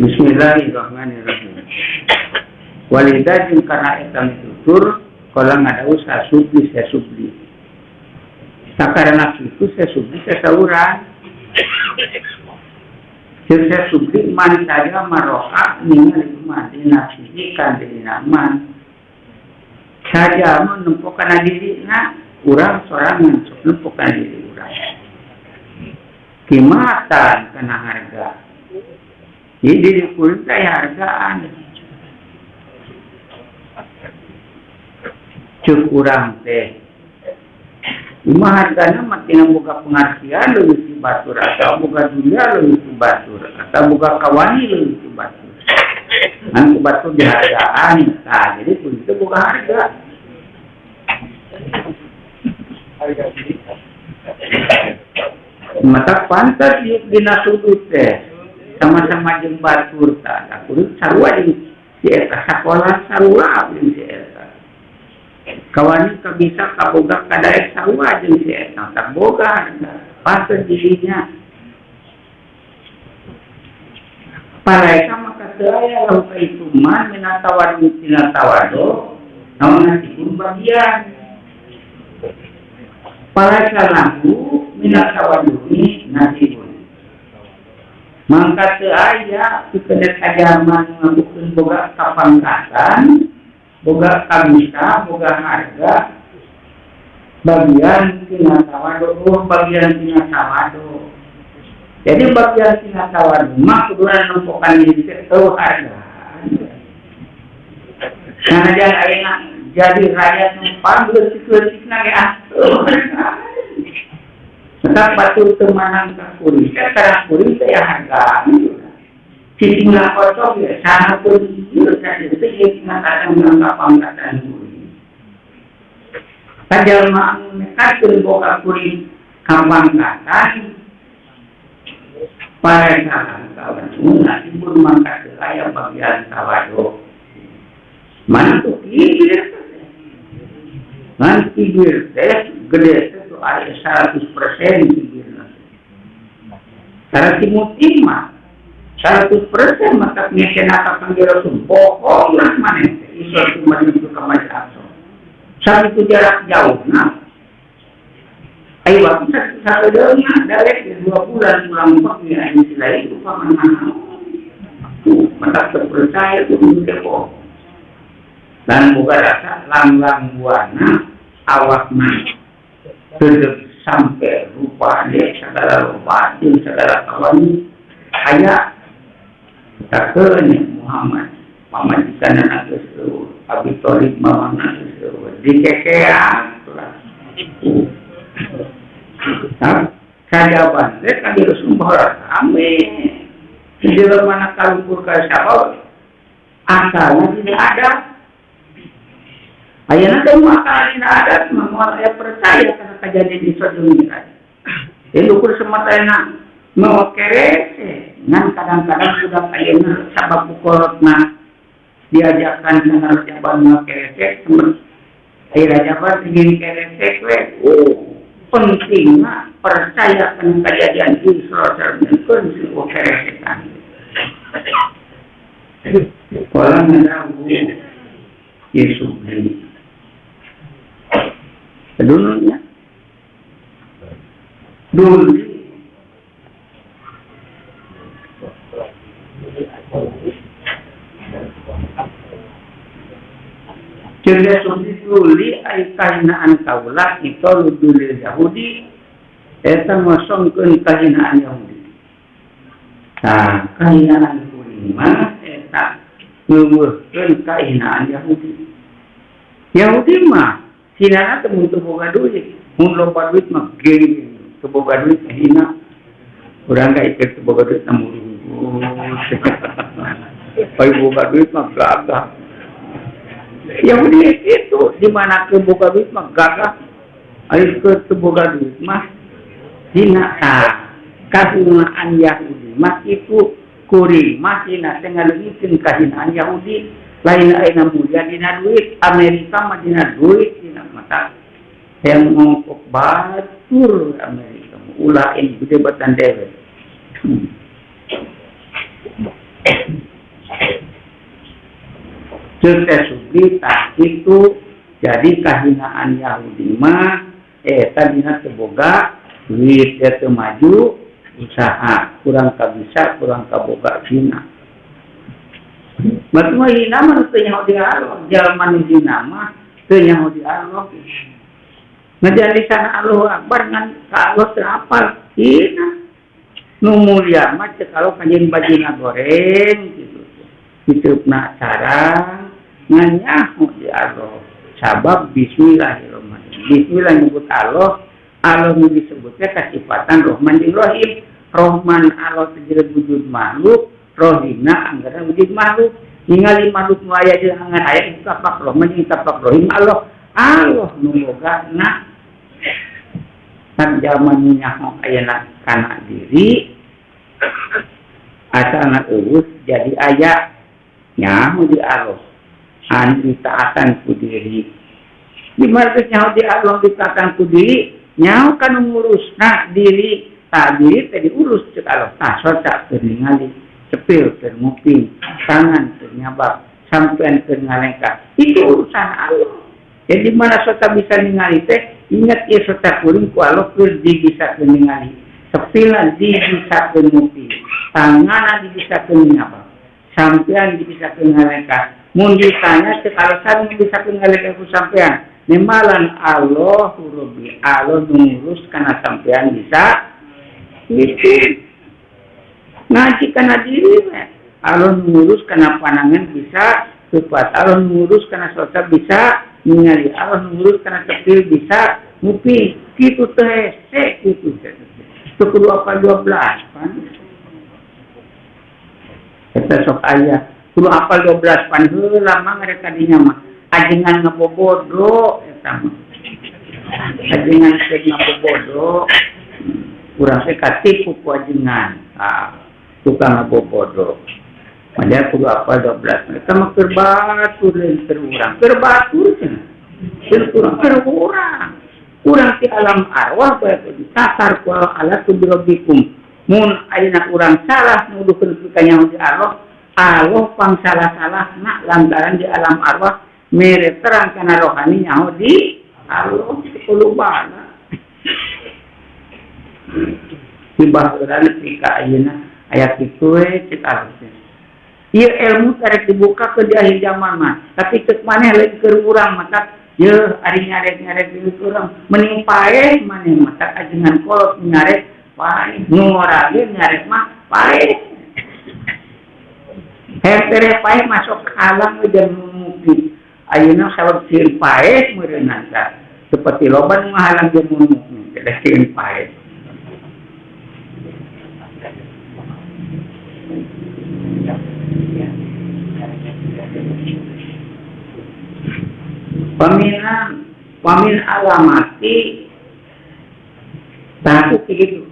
Bismillahirrahmanirrahim. Walidah jeung kana eta tutur kala ngadaus asubli sesubli. Sakarana kitu sesubli sesauran. Jeung sesubli man saja maroka ningali madina siji kan dina man. Saja menempuh kana dirina urang sorang menempuh kana diri urang. Kimatan kana harga. Jadi diri kulit saya hargaan. Cuk urang teh. Ima hargana makin boga pengertian leuwih ti batur atau boga dunia leuwih ti batur atau boga kawani leuwih ti batur. Ngan batur dihargaan. Nah, jadi kulit itu boga harga. Mata pantas yuk dina sudut teh. Sama-sama jeung batur tah kulit sarua jeung si eta sakola sarua jeung si eta kawani kabisa kaboga kadaek sarua jeung si eta tak boga paseur dirinya paraeka maka teu aya lahu kaituman minatawadu tina tawado namun nasibun bagian paraeka lahu minatawadu ni nasibun mangka teu aya pikedet ajaman ngabukeun boga kapangkatan, boga kabisa, boga harga, bagian tina tawado, bagian tina tawado. Jadi bagian tina tawado mah kuduna nempokan diri teu harga. Karena jangan ayeuna jadi rakyat numpang leutik-leutikna ge atuh. Tetap batur temanang ka kuring, cara kuring teh harga. Cicingna kocok ya sana pun ieu saja teh cicingna kadang pangkatan kuring. Kajalma anu nekatkeun boga kuring ka pangkatan parehan kawan nasibun mangka teu aya bagian tawado. Mantuk ieu ngan tigir teh gede teh ada 100% sibirna. Cara timuti mah 100% maka nyekena ka panggil bohong lah maneh iso cuma itu ka madrasah. Saat itu jarak jauh nah. Ayo waktu saeudeungna dalek 2 bulan pulang pakai anu sila itu paman-paman. Mata terpercaya itu bohong. Dan boga rasa lang-lang buana awakna terus sampai rupa dia saudara rupa dia saudara kawan ayah takkan Muhammad pamajikan anak itu Abi Thalib mama anak itu dikekean kajaban mereka harus membawa kami di dalam mana kalupur ke siapa asalnya tidak ada. Ayeuna teh maka dina adat mah aya percaya kana kejadian di dunia. Jadi ukur sematana mau kerese ngan kadang-kadang sudah ayeuna sabab pukulna diajarkan kana jaban mau kerese temen aya jaban ingin kerese we pentingna percaya kana kejadian di Israel dan si kerese kan. Kalau mendawu Yesus ini dulunya dulu cerdas duli ai kahinaan kaulah itu ludul Yahudi eta ngosongkeun kahinaan Yahudi. Nah, kahinaan kuring mah eta ngeuweuhkeun kahinaan Yahudi. Yahudi mah sinana teu mun teu boga duit, mun loba duit mah geuning, teu boga duit hina. Urang ga ikut teu boga duit namun pai boga duit mah gagah. Yahudi itu di mana teu boga duit mah gagah. Ari teu boga duit mah hina tah. Kahinaan Yahudi mah itu kuring mah hina teh ngaleungikeun kahinaan Yahudi. Lain aina mulia dina duit, Amerika mah dina duit, dina mata yang ngongkok batur Amerika, ulain gede batan dewe. Sukses tak itu jadi kahinaan Yahudi mah tadina teboga duit dia teu maju usaha kurang kabisa kurang kaboga hina. Matu hina mah teu nyaho di Allah jalma hina mah teu nyaho di Allah. Ngajar di sana Allah Akbar ngan ka Allah teu apal hina. Nu mulia mah cek kalau kanjeng bajina goreng gitu. Hitupna sarang ngan nyaho di Allah. Sabab bismillahirrahmanirrahim. Bismillah nyebut Allah nu disebutnya kasifatan Rahman jeung Rahim. Rahman Allah terjadi wujud makhluk, Rahimna anggara wujud makhluk. Ningali makhluk nu aya di angan aya tapak Rahman jeung tapak Rahim Allah. Allah nu bogana zaman nyaho ayeuna kana diri asalna eueus jadi aya nyaho di Allah. Anu ditaatan ku diri. Di marga nyaho di Allah ditaatan ku diri, nyaho kan ngurusna diri, tak diri teh diurus cek Allah. Tah soca keur ningali, cepil keur nguping, tangan keur nyabak, sampean keur ngalengka. Itu urusan Allah. Jadi mana soca bisa ningali teh, ingat ieu soca kuring ku Allah keur dibisakeun ningali. Cepilan dibisakeun nguping, tangan dibisakeun nyabak, sampean dibisakeun ngalengka. Mun ditanya sekalasan bisa ngalih ku sampean nemalan Allah Rabbi Allah ngurus kana sampean bisa itu ngaji kana diri Allah ngurus kana panangan bisa tepat Allah ngurus kana soca bisa ningali Allah ngurus kana cepil bisa ngupi kitu teh kitu teh itu kudu apa 12 kan kita sok aya kudu apal 12 pan heula mah ngarek kadinya mah ajengan ngabobodo eta mah ajengan teh ngabobodo urang teh katipu ku ajengan tukang ngabobodo padahal kudu apal 12 eta mah keur batur deui keur urang keur batur cenah urang ti alam arwah bae ditasar ku ala kubrobikum mun ayeuna urang salah nuduhkeun ka nyaho di Allah Allah pang salah-salah nak lantaran di alam arwah mere terang kana rohani nyaho di Allah kulubana di baheurana tika ayeuna aya kitu we cek arus ieu ilmu karek dibuka ke di akhir zaman mah tapi cek maneh lain keur urang mata ye ari nyarek-nyarek di urang mending pae maneh mata ajengan kolot nyarek pae nu orage nyarek mah pae hertere pae masuk alam jeung mungkin ayeuna sabab sieun pae meureunna seperti loba nu ngahalang jeung mungkin teh sieun pae pamin alamati tahu gitu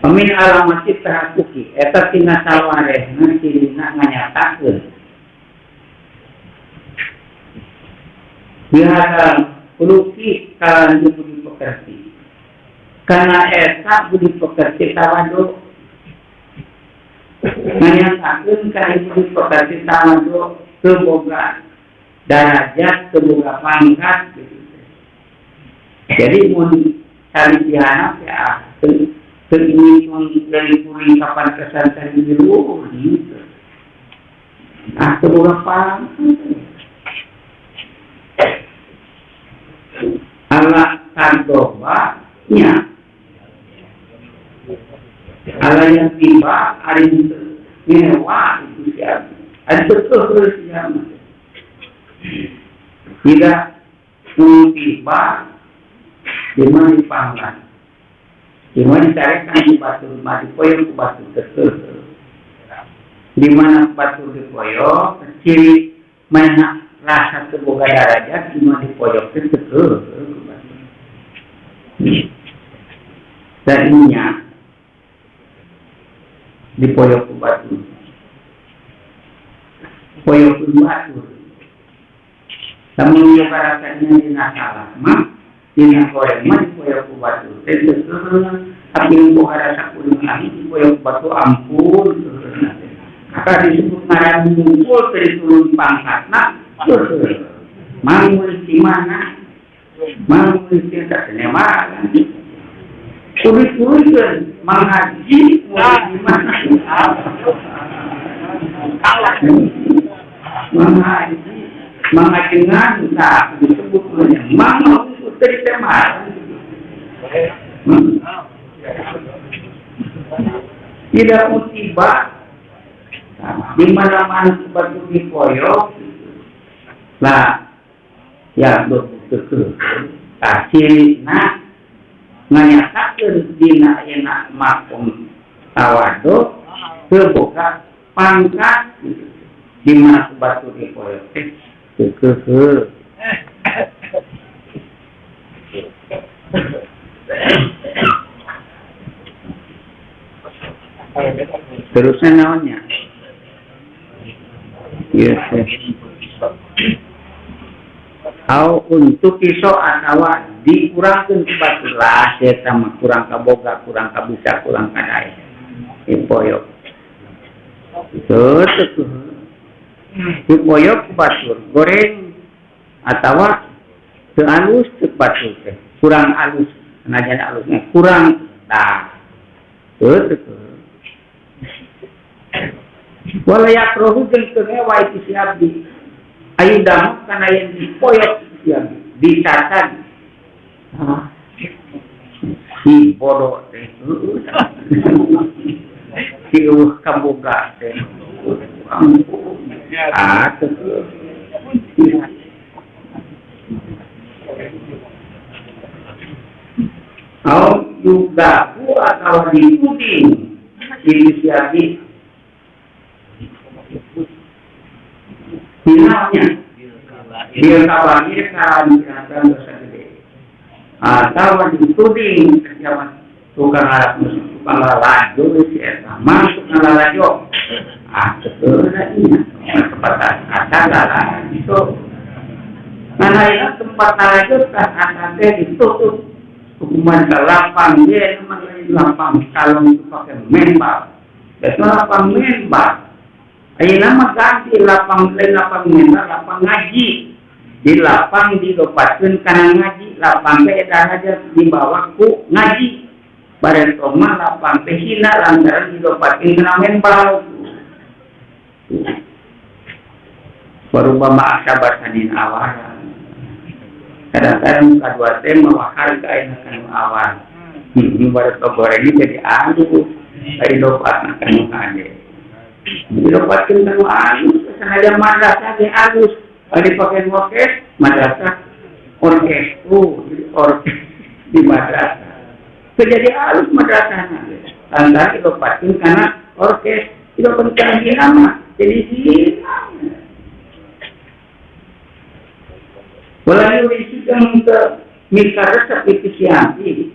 pamin alamati tahakuki eta tina sawarehna cirina nganyatakeun bihadal uluki kalan budi pekerti kana eta budi pekerti tawadu nganyatakeun kana budi pekerti tawadu keboga darajat keboga pangkat gitu. Jadi mun tali dihanap ya teringin dari kuring kapan kesan di luhur gitu. Nah beberapa ala tandobanya ala yang tiba hari itu mewah itu siapa ada betul siapa tidak tiba di mana dipangkat, di mana dicarikan di batu mati koyo ke batu kecil, di mana batu di koyo kecil mana rasa terbuka darajat di mana di pojok kecil, dan ininya di pojok batu, pojok batu, namun yang rasanya di nasalah mah. Dina koyang mah koyang ku batu. Tapi bukan rasa kuring lagi dipoyok batu ampun. Kata disebut ngaran ngumpul dari turun pangkat. Nah, mau di mana? Mau di mana? Kulit-kulit mengaji mau di mana? Mengaji nggak disebut mau dari tema. Tidak musibah di mana-mana batu dipoyok. Lah, ya betul. Akhirnya nganyatakeun dina enak makom tawado kebuka pangkat di mana batu dipoyok teh terusnya naonnya yes. Untuk pisau atau dikurangkan ke batu lah sama kurang kaboga, kurang kabisa, kurang kadai dipoyok itu dipoyok ke batu goreng atau sehalus ke batu kurang halus senajan halusnya kurang itu walayak rohu jeung kemewa itu si abdi ayu damuk karena yang dipoyok si abdi dicatat si bodoh teh si kaboga teh juga atau dipuding ini si abdi finalnya dia kawannya kan dosa gede atau dituding siapa tukang lalajo si eta masuk lalajo sebetulnya tempat lalajo itu karena tempat lalajo kan ditutup hukuman ke lapang dia memang lapang kalau itu pakai membal itu lapang membal ayo nama ganti lapang membal lapang ngaji di lapang didopatkan karena ngaji lapang keedan aja dibawa ku ngaji bareng koma lapang hina lantaran didopatkan karena membal Warubama asabasanin awal kadang-kadang kedua tema harga enakan awal ini baru goreng ini jadi aduh dari lopat akan ada dilopatkan kan halus sengaja madrasah di halus dipakai orkes madrasah orkes orkes di madrasah jadi halus madrasahnya tanda dilopatkan karena orkes dilopatkan di nama jadi hilang Walau wisikan ke mika resep efisiensi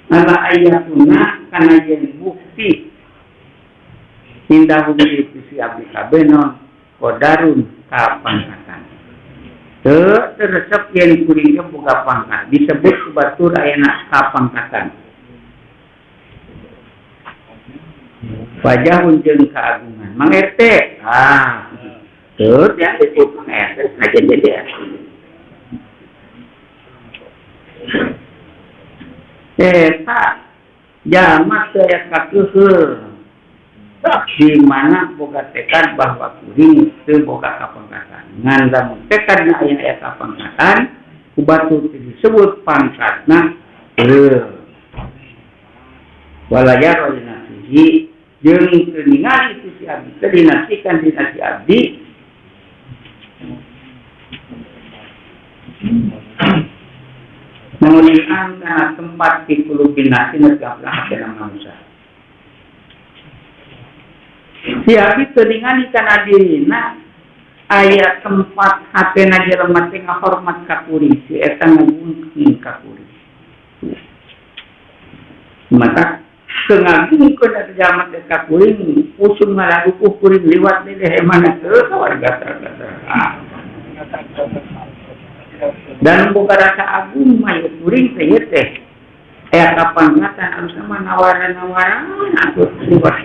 ala ayatuna karena jadi bukti tindak bukti efisiensi kabenon kodarun kapangkatan resep yang kuringnya buka pangkat disebut kebatur ayana kapangkatan wajah unjeng keagungan mengerte yang disebut mengerte aja jadi jamak saya kakuhur di mana boga tekad bahwa kuring itu boga kapangkatan ngandam tekadnya ayat kapangkatan kubatu disebut pangkatna walayar dinasihi jeung ningali itu si abdi dinasikan dinasi abdi mengulikan karena tempat di pulau binasi negara dalam manusia. Siapa teringat karena dirina ayat tempat hati najir mati ngahormat kakuri si etang ngabungkin kakuri. Maka sengagung kena jamat kakuri usung ngalagu kukuri liwat di mana ke warga terkata. Dan buka rasa agung mayat kuring teh kapan ngatan anu sama nawaran aku luar.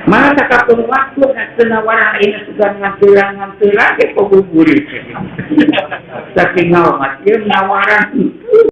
Masa kapun waktu nawaran ini sudah ngantulan ke paguguri. Saking ngawas, nawaran